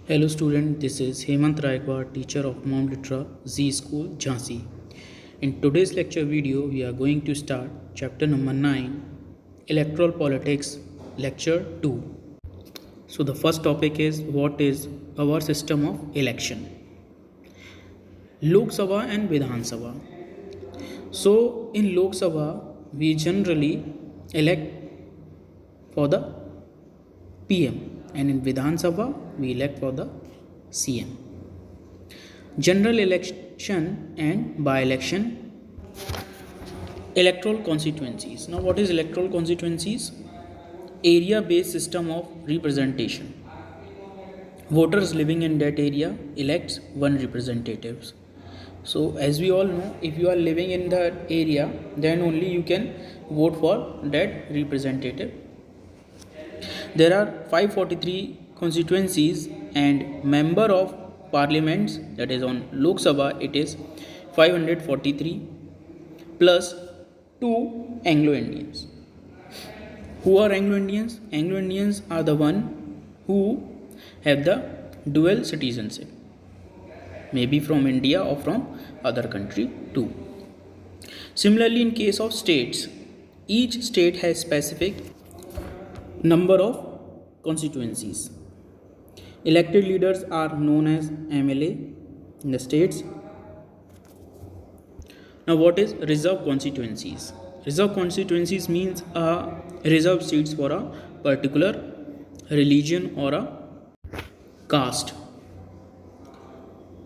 Hello student, this is Hemant Raikwad, teacher of Mom Litra Z School, Jhansi. In today's lecture video, we are going to start chapter number 9, Electoral Politics, lecture 2. So the first topic is what is our system of election? Lok Sabha and Vidhan Sabha. So in Lok Sabha, we generally elect for the PM, and in Vidhan Sabha we elect for the CM. General election and by-election. Electoral constituencies. Now what is electoral constituencies? Area-based system of representation. Voters living in that area elects one representative. So as we all know, if you are living in that area, then only you can vote for that representative. There are 543 constituencies and member of parliaments, that is on Lok Sabha it is 543 plus 2 Anglo-Indians. Who are Anglo-Indians? Anglo-Indians are the one who have the dual citizenship, maybe from India or from other country too. Similarly, in case of states, each state has specific number of constituencies. Elected leaders are known as MLA in the states. Now what is reserved constituencies? Reserved constituencies means reserved seats for a particular religion or a caste.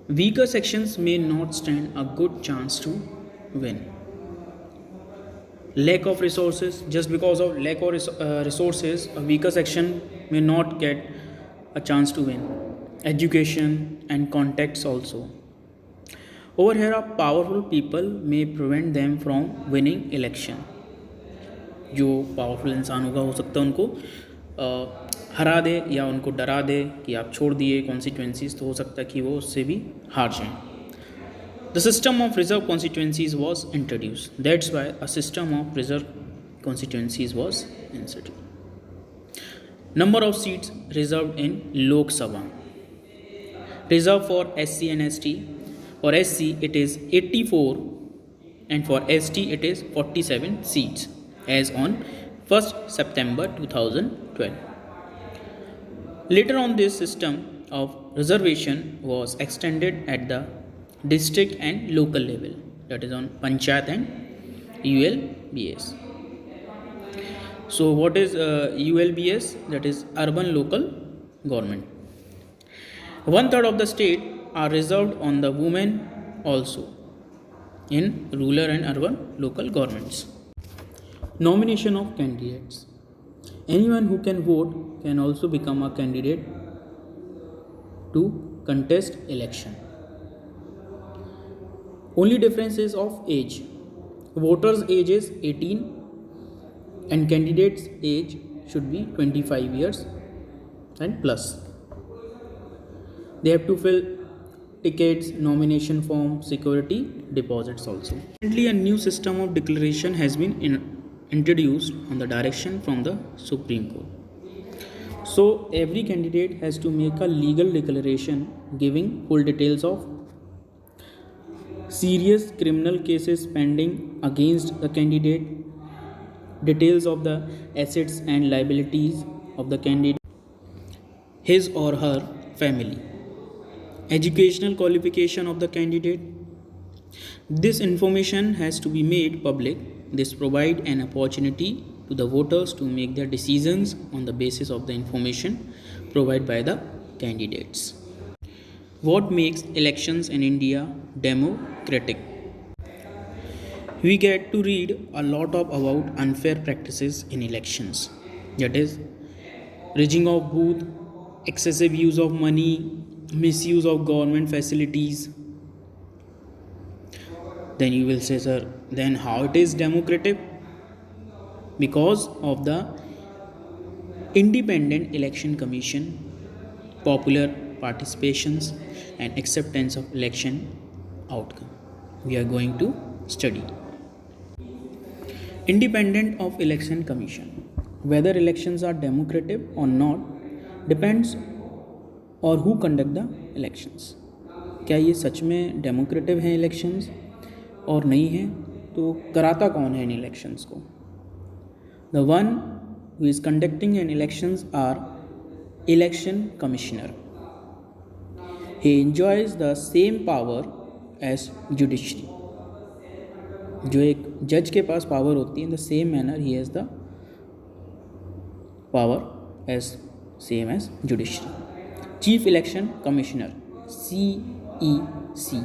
Weaker sections may not stand a good chance to win. Lack of resources. Just because of lack of resources, a weaker section may not get a chance to win. Education and contacts also. Over here, a powerful people may prevent them from winning election. जो powerful इंसान होगा हो सकता है उनको हरा दे या उनको डरा दे कि आप छोड़ दिए कॉन्स्टिट्यूंसीज, तो हो सकता है कि वो उससे भी हार जाएं. The system of reserve constituencies was introduced. That's why a system of reserve constituencies was introduced. Number of seats reserved in Lok Sabha. Reserved for SC and ST. For SC it is 84 and for ST it is 47 seats as on 1st September 2012. Later on, this system of reservation was extended at the district and local level, that is on Panchayat and ULBS. So what is ULBS? That is urban local government. 1/3 of the state are reserved on the women also in rural and urban local governments. Nomination of candidates. Anyone who can vote can also become a candidate to contest election. Only difference is of age. Voters' age is 18 and candidates' age should be 25 years and plus. They have to fill tickets, nomination form, security deposits also. Recently, a new system of declaration has been introduced on the direction from the Supreme Court. So every candidate has to make a legal declaration giving full details of serious criminal cases pending against the candidate, details of the assets and liabilities of the candidate, his or her family, educational qualification of the candidate. This information has to be made public. This provides an opportunity to the voters to make their decisions on the basis of the information provided by the candidates. What makes elections in India democratic? We get to read a lot about unfair practices in elections. That is, rigging of booth, excessive use of money, misuse of government facilities. Then you will say, sir, then how it is democratic? Because of the Independent Election Commission, popular participations and acceptance of election outcome. We are going to study. Independent of Election Commission. Whether elections are democratic or not depends और who conduct the elections. क्या ये सच में democratic हैं elections और नहीं हैं, तो कराता कौन है इन इलेक्शंस को? The one who is conducting an elections are election commissioner. He enjoys the same power as judiciary. जो एक जज के पास पावर होती है, in the same manner he has the power as same as judiciary. Chief election commissioner CEC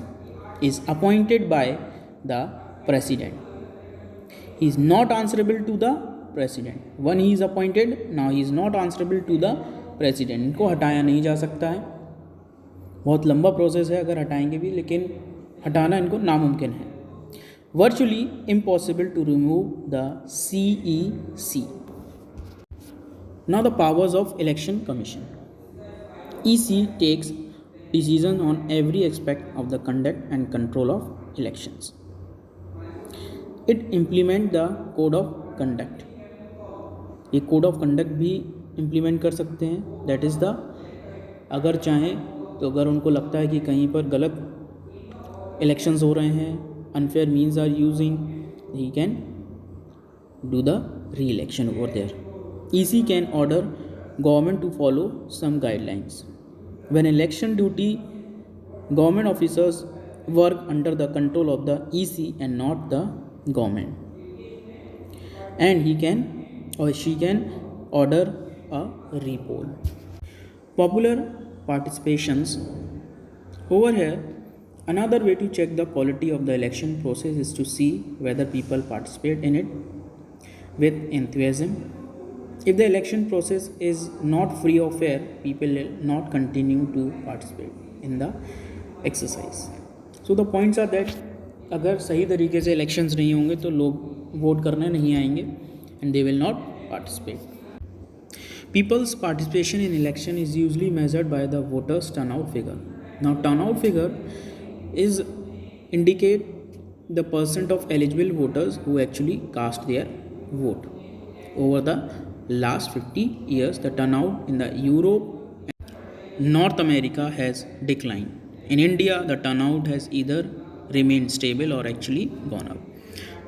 is appointed by the president. He is not answerable to the president. When he is appointed, now he is not answerable to the president. इनको हटाया नहीं जा सकता है। बहुत लंबा process है अगर हटाएंगे भी, लेकिन हटाना इनको नामुमकिन है। Virtually impossible to remove the CEC. Now the powers of Election Commission. EC takes decision on every aspect of the conduct and control of elections. It implement the code of conduct. ये code of conduct भी implement कर सकते हैं. That is the, अगर चाहें तो अगर उनको लगता है कि कहीं पर गलत elections हो रहे हैं, unfair means are using, he can do the re-election over there. EC can order government to follow some guidelines. When election duty, government officers work under the control of the EC and not the government. And he can or she can order a re-poll. Popular participations. Over here, another way to check the quality of the election process is to see whether people participate in it with enthusiasm. If the election process is not free or fair, people will not continue to participate in the exercise. So the points are that अगर सही तरीके से elections नहीं होंगे तो लोग vote करने नहीं आएंगे and they will not participate. People's participation in election is usually measured by the voters' turnout figure. Now turnout figure is indicate the percent of eligible voters who actually cast their vote. Over the last 50 years, the turnout in the Europe and North America has declined. In India, the turnout has either remained stable or actually gone up.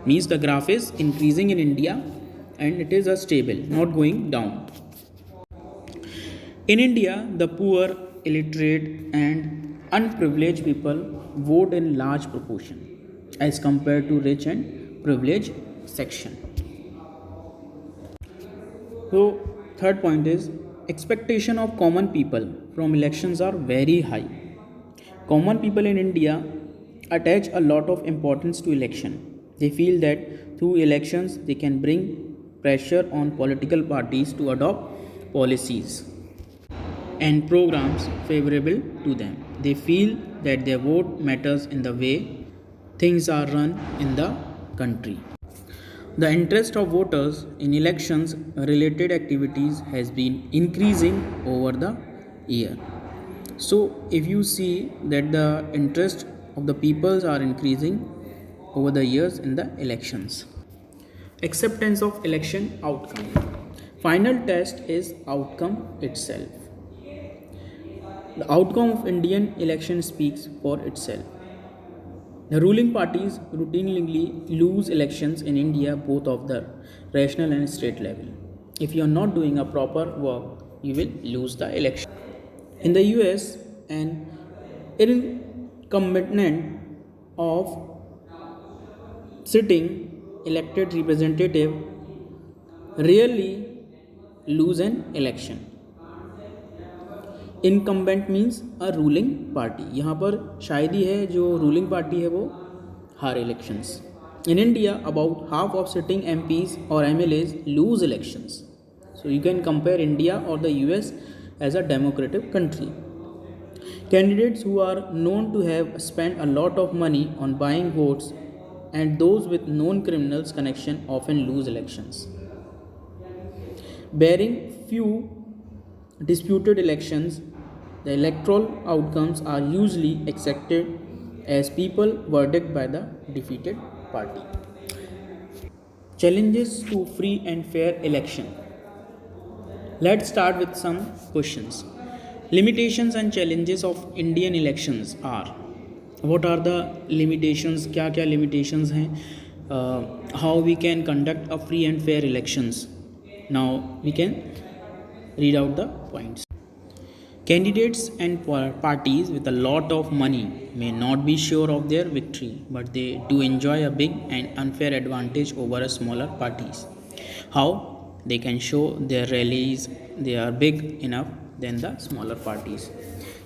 Means the graph is increasing in India and it is a stable, not going down. In India, the poor, illiterate and unprivileged people vote in large proportion as compared to rich and privileged section. So third point is expectation of common people from elections are very high. Common people in India attach a lot of importance to election. They feel that through elections they can bring pressure on political parties to adopt policies and programs favorable to them. They feel that their vote matters in the way things are run in the country. The interest of voters in elections related activities has been increasing over the year. So if you see that the interest of the peoples are increasing over the years in the elections. Acceptance of election outcome. Final test is outcome itself. The outcome of Indian election speaks for itself. The ruling parties routinely lose elections in India both of the national and state level. If you are not doing a proper work, you will lose the election. In the US, an incumbent of sitting elected representative rarely lose an election. Incumbent means a ruling party, यहाँ पर शायद ही है जो ruling party है वो हार elections. In India about half of sitting MPs और MLAs lose elections. So you can compare India और the US as a democratic country. Candidates who are known to have spent a lot of money on buying votes and those with known criminals connection often lose elections. Barring few disputed elections, the electoral outcomes are usually accepted as people verdict by the defeated party. Challenges to free and fair election. Let's start with some questions. Limitations and challenges of Indian elections are, what are the limitations, क्या क्या limitations हैं, how we can conduct a free and fair elections. Now we can read out the points. Candidates and parties with a lot of money may not be sure of their victory, but they do enjoy a big and unfair advantage over smaller parties. How? They can show their rallies, they are big enough than the smaller parties.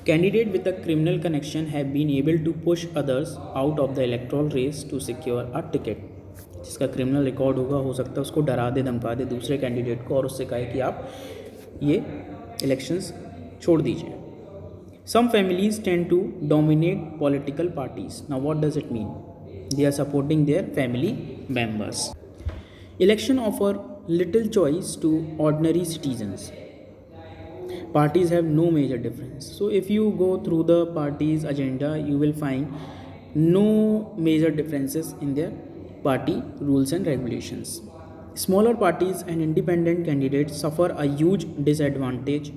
Candidates with a criminal connection have been able to push others out of the electoral race to secure a ticket. जिसका criminal record होगा, हो सकता है उसको डरा दे, धमका दे दूसरे candidate को और उससे कहे कि आप ये इलेक्शंस छोड़ दीजिए. Some families tend to dominate political parties. Now what does it mean? They are supporting their family members. Election offer little choice to ordinary citizens. Parties have no major difference. So if you go through the party's agenda, you will find no major differences in their party rules and regulations. Smaller parties and independent candidates suffer a huge disadvantage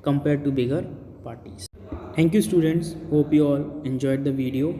compared to bigger parties. Thank you students. Hope you all enjoyed the video.